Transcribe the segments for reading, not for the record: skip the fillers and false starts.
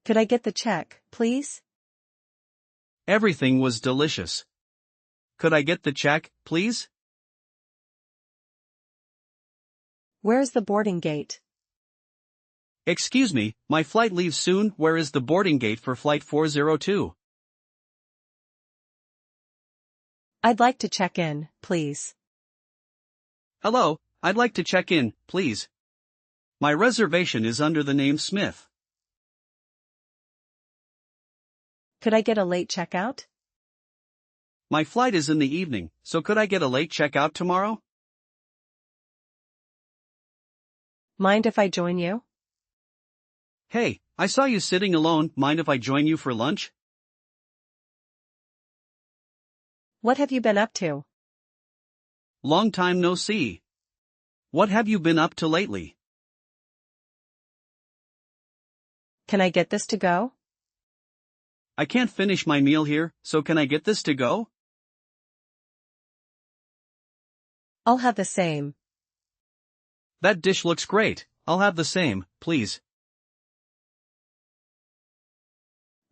Could I get the check, please? Everything was delicious. Could I get the check, please? Where's the boarding gate? Excuse me, my flight leaves soon. Where is the boarding gate for flight 402? I'd like to check in, please. Hello, I'd like to check in, please. My reservation is under the name Smith. Could I get a late checkout? My flight is in the evening, so could I get a late checkout tomorrow? Mind if I join you? Hey, I saw you sitting alone. Mind if I join you for lunch? What have you been up to? Long time no see. What have you been up to lately? Can I get this to go? I can't finish my meal here, so can I get this to go? I'll have the same. That dish looks great. I'll have the same, please.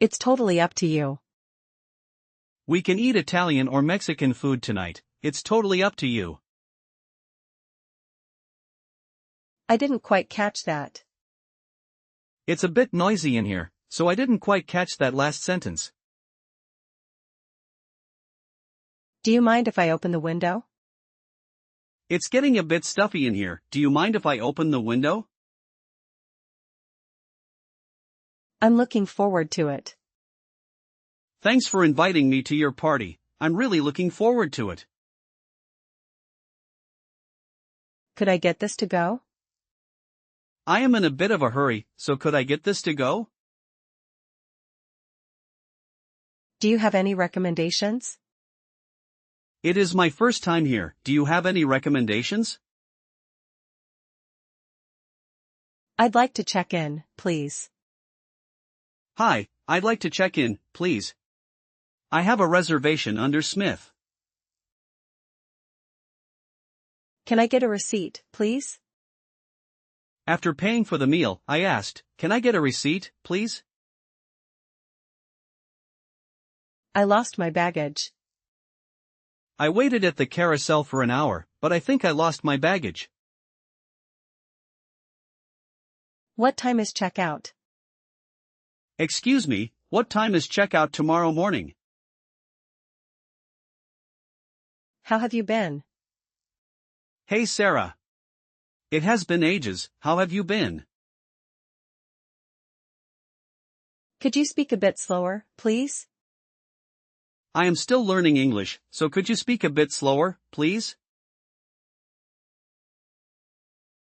It's totally up to you. We can eat Italian or Mexican food tonight. It's totally up to you. I didn't quite catch that. It's a bit noisy in here, so I didn't quite catch that last sentence. Do you mind if I open the window? It's getting a bit stuffy in here. Do you mind if I open the window? I'm looking forward to it. Thanks for inviting me to your party. I'm really looking forward to it. Could I get this to go? I am in a bit of a hurry, so could I get this to go? Do you have any recommendations? It is my first time here. Do you have any recommendations? I'd like to check in, please. Hi, I'd like to check in, please. I have a reservation under Smith. Can I get a receipt, please? After paying for the meal, I asked, can I get a receipt, please? I lost my baggage. I waited at the carousel for an hour, but I think I lost my baggage. What time is checkout? Excuse me, what time is checkout tomorrow morning? How have you been? Hey Sarah. It has been ages. How have you been? Could you speak a bit slower, please? I am still learning English, so could you speak a bit slower, please?